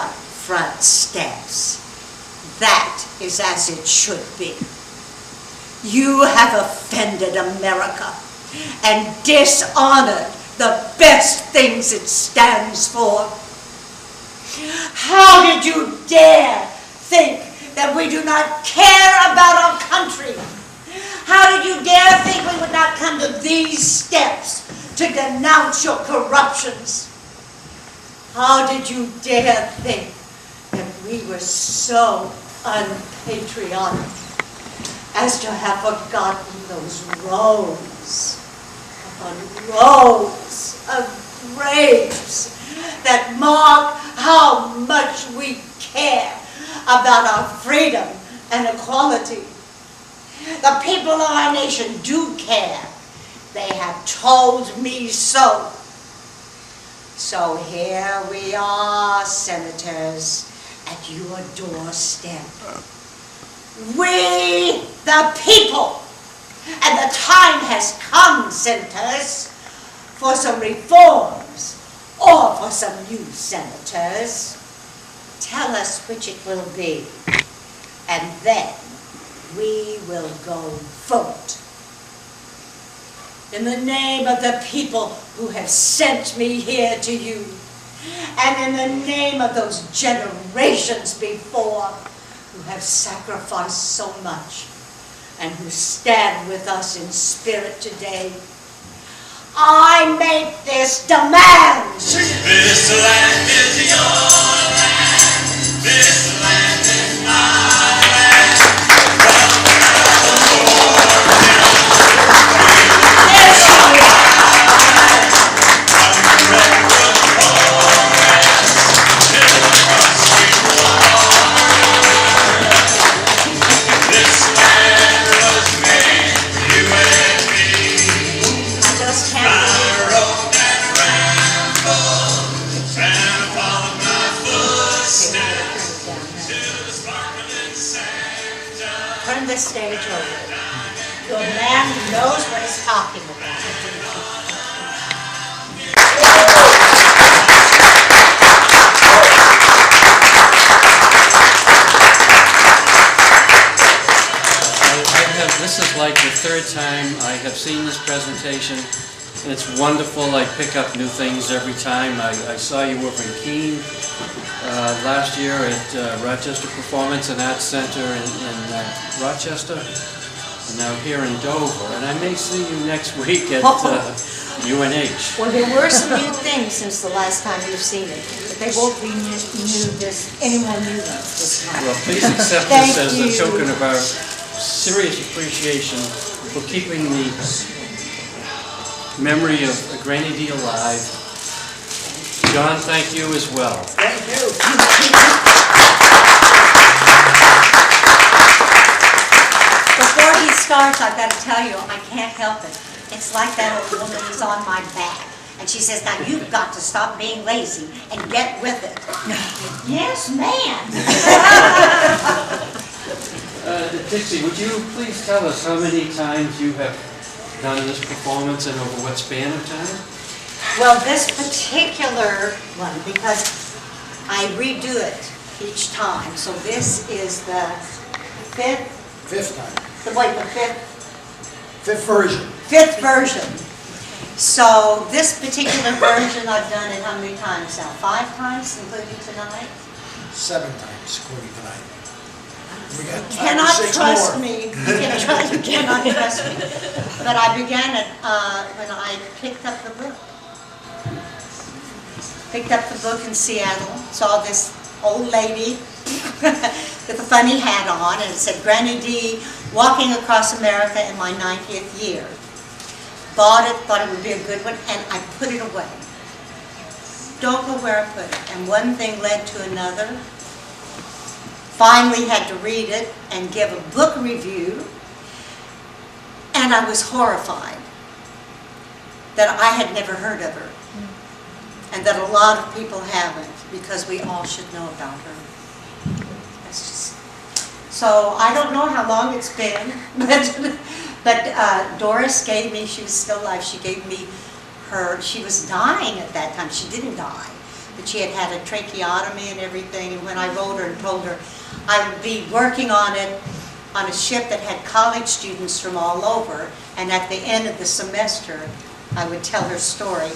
front steps, that is as it should be. You have offended America and dishonored the best things it stands for. How did you dare think that we do not care about our country? How did you dare think we would not come to these steps to denounce your corruptions? How did you dare think that we were so unpatriotic as to have forgotten those rows upon rows of graves that mark how much we care about our freedom and equality? The people of our nation do care, They have told me so. So here we are, senators, at your doorstep. We, the people, and the time has come, senators, for some reforms, or for some new senators. Tell us which it will be, and then we will go vote. In the name of the people who have sent me here to you, and in the name of those generations before who have sacrificed so much and who stand with us in spirit today, I make this demand. This land is your land. This land is my land. Turn the stage over to a man who knows what he's talking about. This is like the third time I have seen this presentation, and it's wonderful. I pick up new things every time. I saw you over in Keene last year at Rochester Performance and Arts Center in Rochester, and now here in Dover. And I may see you next week at UNH. Well, there were some new things since the last time you've seen it, but they won't be any more new ones this time. Well, please accept Thank this as you. a token of our serious appreciation for keeping the memory of Granny D alive. John, thank you as well. Thank you. Before he starts, I've got to tell you, I can't help it. It's like that old woman who's on my back. And she says, now you've got to stop being lazy and get with it. Yes, ma'am. Dixie, would you please tell us how many times you have done this performance and over what span of time? Well, this particular one, because I redo it each time, so this is the fifth version. fifth version. So this particular version I've done it how many times now? 5 times, including tonight? 7 times, according to tonight. We got You 5 or cannot 6 trust more. me. You cannot trust me. But I began it when I picked up the book. Picked up the book in Seattle, saw this old lady with a funny hat on, and it said, Granny D, walking across America in my 90th year. Bought it, thought it would be a good one, and I put it away. Don't know where I put it. And one thing led to another. Finally had to read it and give a book review, and I was horrified that I had never heard of her, and that a lot of people haven't, because we all should know about her. That's just, so I don't know how long it's been, but Doris gave me, she was still alive, she gave me her, she was dying at that time, she didn't die, but she had had a tracheotomy and everything, and when I wrote her and told her I would be working on it on a ship that had college students from all over, and at the end of the semester I would tell her story.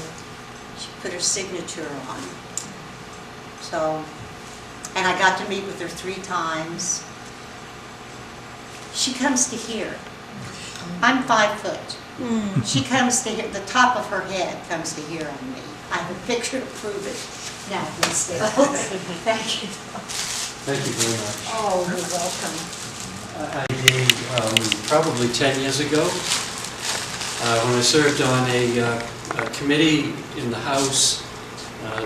She put her signature on. So, and I got to meet with her 3 times. She comes to here. I'm 5 foot. She comes to here, the top of her head comes to here on me. I have a picture to prove it. Now, please stay. Thank you. Thank you very much. Oh, you're welcome. I gave, probably 10 years ago, when I served on a committee in the House,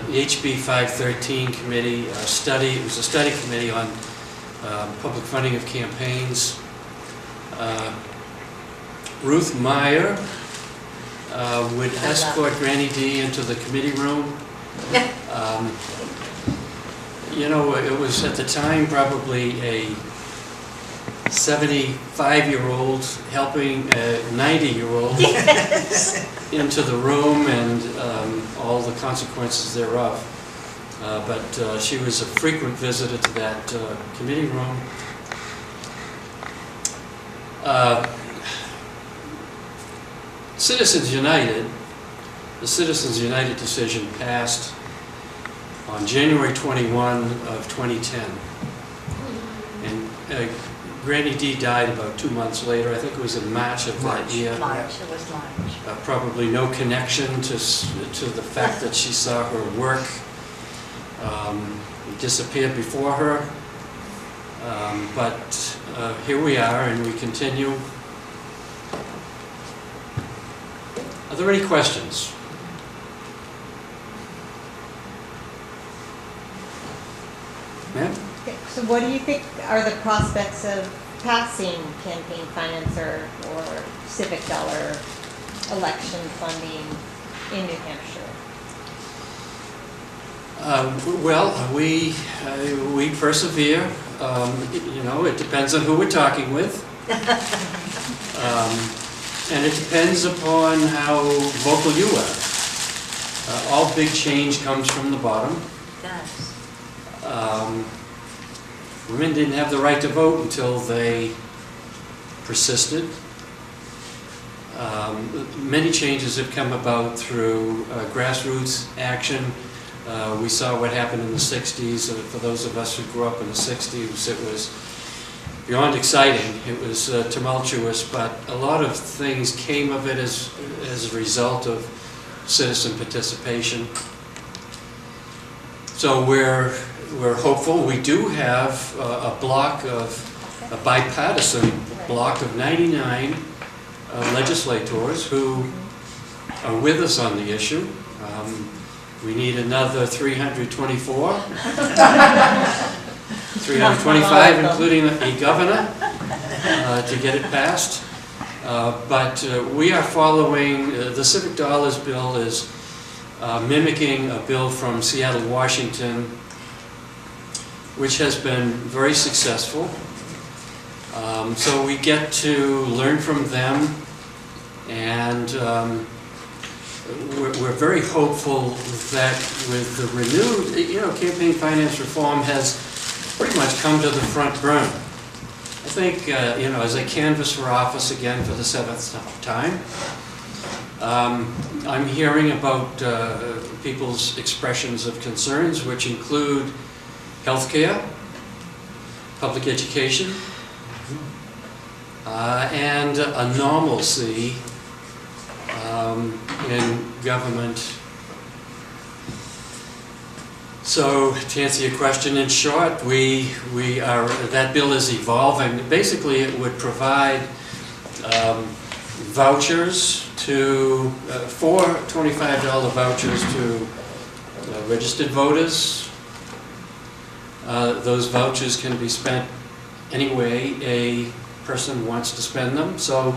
the HB 513 committee, it was a study committee on public funding of campaigns. Ruth Meyer would escort Granny D into the committee room. You know, it was at the time probably a 75-year-old helping a 90-year-old into the room and all the consequences thereof. But she was a frequent visitor to that committee room. Citizens United, the Citizens United decision passed on January 21 of 2010. And Granny D died about 2 months later. I think it was in March of that year. March, it was March. Probably no connection to the fact that she saw her work disappeared before her. But here we are, and we continue. Are there any questions? Ma'am? Okay, so what do you think are the prospects of passing campaign finance or civic dollar election funding in New Hampshire? Well, we persevere. You know, it depends on who we're talking with. And it depends upon how vocal you are. All big change comes from the bottom. It does. Women didn't have the right to vote until they persisted. Many changes have come about through grassroots action. We saw what happened in the 60s. For those of us who grew up in the 60s, it was beyond exciting. It was tumultuous, but a lot of things came of it as a result of citizen participation. So we're hopeful. We do have a bipartisan block of 99 legislators who are with us on the issue. We need another 324, 325, including a governor, to get it passed. But we are following, the Civic Dollars bill is mimicking a bill from Seattle, Washington, which has been very successful. So we get to learn from them, and we're very hopeful that with the renewed, campaign finance reform has pretty much come to the front burner. I think, as I canvass for office again for the 7th time, I'm hearing about people's expressions of concerns, which include healthcare, public education, and a normalcy in government. So, to answer your question in short, that bill is evolving. Basically, it would provide vouchers to, $4 $25 vouchers to registered voters. Those vouchers can be spent any way a person wants to spend them. So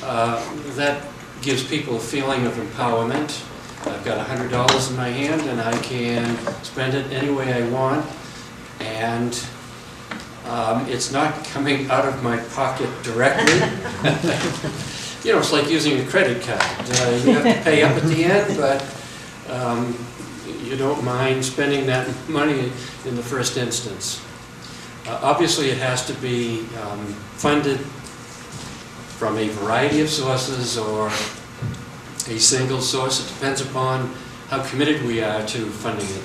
that gives people a feeling of empowerment. I've got $100 in my hand and I can spend it any way I want. And it's not coming out of my pocket directly. It's like using a credit card. You have to pay up at the end, but you don't mind spending that money in the first instance. Obviously, it has to be funded from a variety of sources or a single source. It depends upon how committed we are to funding it.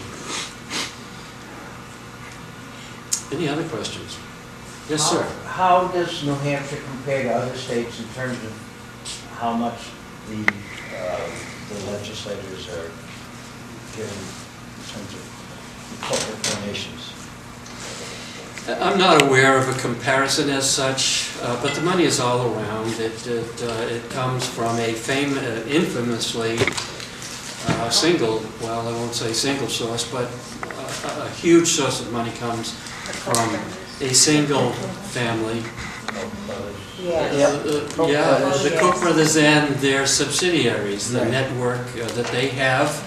Any other questions? Yes, sir. How does New Hampshire compare to other states in terms of how much the legislators are given in terms of corporate donations? I'm not aware of a comparison as such, but the money is all around. It comes from a infamously well, I won't say single source, but a huge source of money comes from a single family. Yes. Yeah, the Yes. Koch brothers and their subsidiaries, the Right. network that they have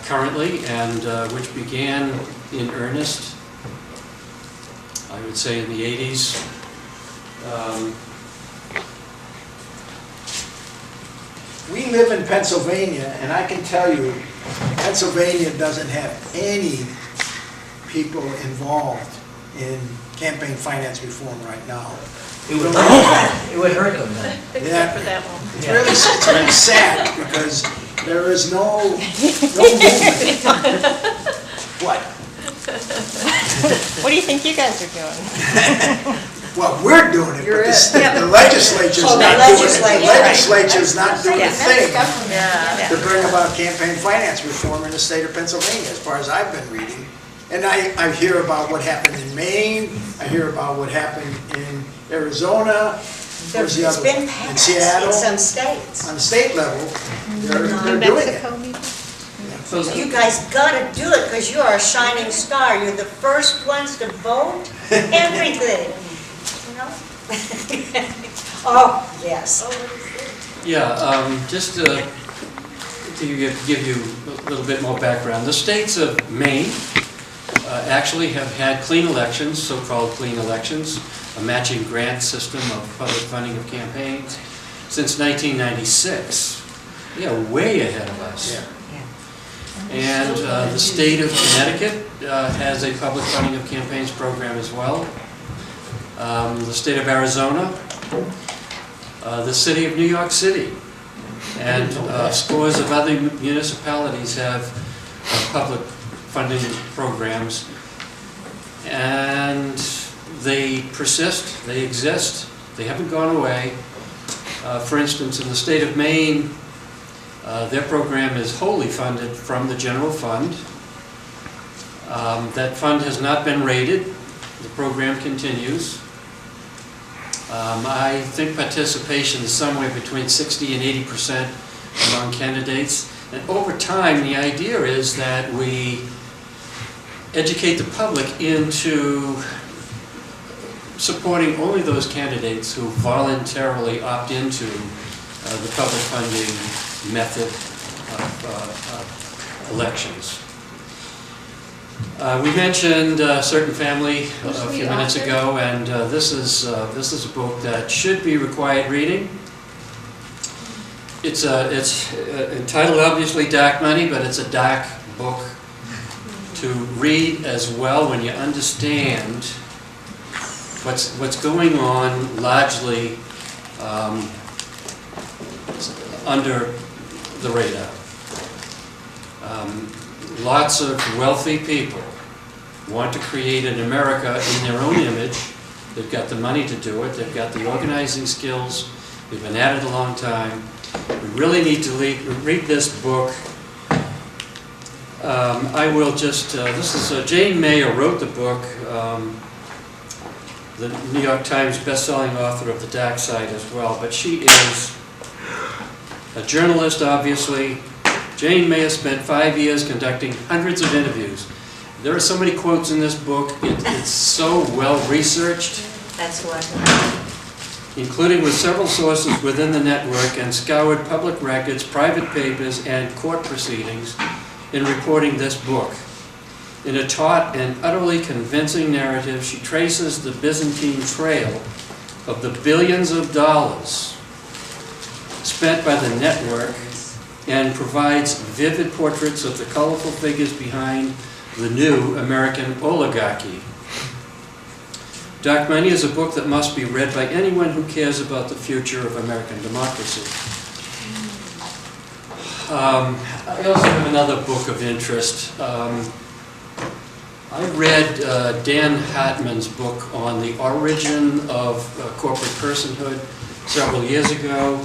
currently, and which began in earnest, I would say, in the 80s. We live in Pennsylvania, and I can tell you, Pennsylvania doesn't have any people involved in campaign finance reform right now. It would hurt them then. Yeah, For that one. it's really sad because there is no movement. What? What do you think you guys are doing? Well, we're doing it, but the legislature's Oh, the not doing it. The legislature. legislature's not doing a thing Yeah. to bring about campaign finance reform in the state of Pennsylvania, as far as I've been reading. And I hear about what happened in Maine, I hear about what happened in Arizona, where's the It's other been one? passed In Seattle. in some states. On the state level, they're New doing it. Mexico, maybe? So You guys gotta do it because you are a shining star. You're the first ones to vote, everything. You know? Oh, yes. yeah, just to give you a little bit more background, the states of Maine actually have had clean elections, so-called clean elections, a matching grant system of public funding of campaigns, since 1996. Yeah, way ahead of us. Yeah. And the state of Connecticut has a public funding of campaigns program as well. The state of Arizona, the city of New York City, and scores of other municipalities have public funding programs. And they persist, they exist, they haven't gone away. For instance, in the state of Maine, their program is wholly funded from the general fund. That fund has not been rated. The program continues. I think participation is somewhere between 60 and 80% among candidates. And over time, the idea is that we educate the public into supporting only those candidates who voluntarily opt into the public funding method of elections. We mentioned Certain Family a few minutes ago, and this is a book that should be required reading. It's entitled obviously Dark Money, but it's a dark book to read as well when you understand what's going on largely under the radar. Lots of wealthy people want to create an America in their own image. They've got the money to do it. They've got the organizing skills. They've been at it a long time. We really need to read this book. I will just, this is Jane Mayer wrote the book, the New York Times best-selling author of The Dark Side as well, but she is a journalist, obviously. Jane Mayer spent 5 years conducting hundreds of interviews. There are so many quotes in this book. It's so well researched. That's what. Including with several sources within the network, and scoured public records, private papers, and court proceedings in reporting this book. In a taut and utterly convincing narrative, she traces the Byzantine trail of the billions of dollars spent by the network and provides vivid portraits of the colorful figures behind the new American oligarchy. Dark Money is a book that must be read by anyone who cares about the future of American democracy. I also have another book of interest. I read Dan Hartman's book on the origin of corporate personhood several years ago.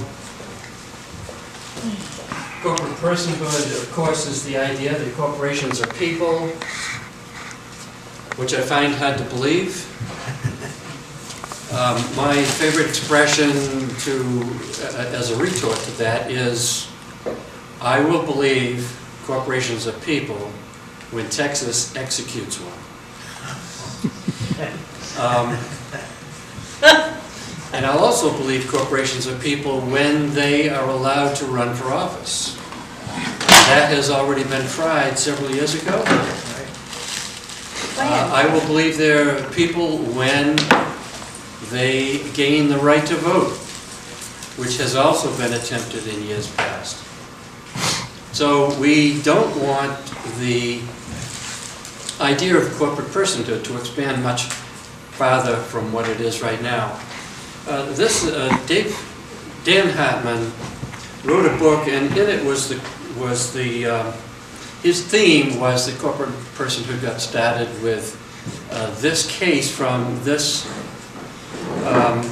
Corporate personhood, of course, is the idea that corporations are people, which I find hard to believe. My favorite expression as a retort to that is, I will believe corporations are people when Texas executes one. And I'll also believe corporations are people when they are allowed to run for office. That has already been tried several years ago. I will believe they're people when they gain the right to vote, which has also been attempted in years past. So we don't want the idea of corporate personhood to expand much farther from what it is right now. Dan Hartman wrote a book, and in it his theme was that corporate personhood got started with this case from this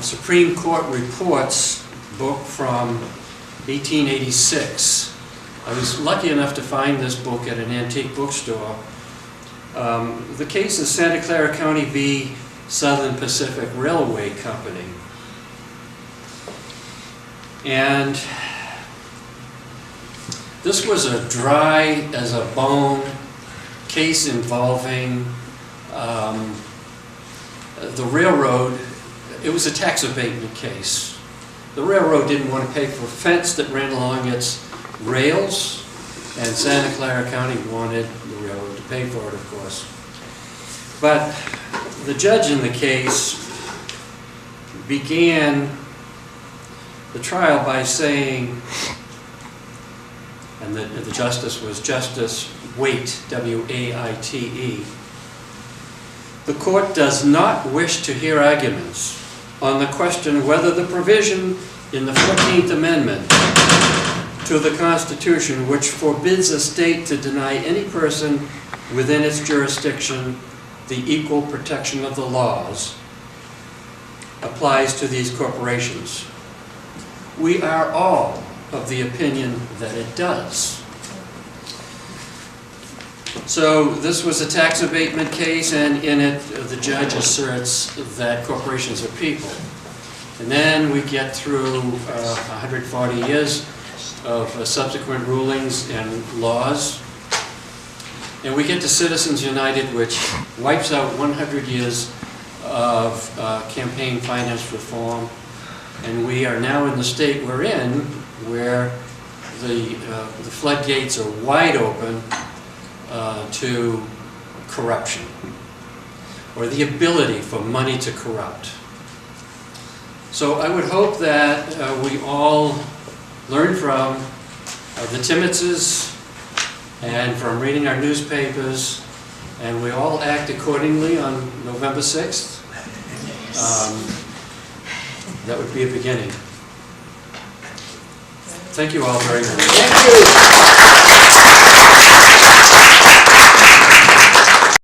Supreme Court Reports book from 1886. I was lucky enough to find this book at an antique bookstore. The case is Santa Clara County v. Southern Pacific Railway Company. And this was a dry as a bone case involving the railroad. It was a tax abatement case. The railroad didn't want to pay for a fence that ran along its rails, and Santa Clara County wanted the railroad to pay for it, of course. But the judge in the case began the trial by saying, and the justice was Justice Waite, W-A-I-T-E, the court does not wish to hear arguments on the question whether the provision in the 14th Amendment to the Constitution, which forbids a state to deny any person within its jurisdiction the equal protection of the laws, applies to these corporations. We are all of the opinion that it does. So this was a tax abatement case, and in it the judge asserts that corporations are people. And then we get through 140 years of subsequent rulings and laws, and we get to Citizens United, which wipes out 100 years of campaign finance reform, and we are now in the state we're in, where the floodgates are wide open to corruption, or the ability for money to corrupt. So I would hope that we all learn from the Timitzes and from reading our newspapers, and we all act accordingly on November 6th. That would be a beginning. Thank you all very much. Thank you.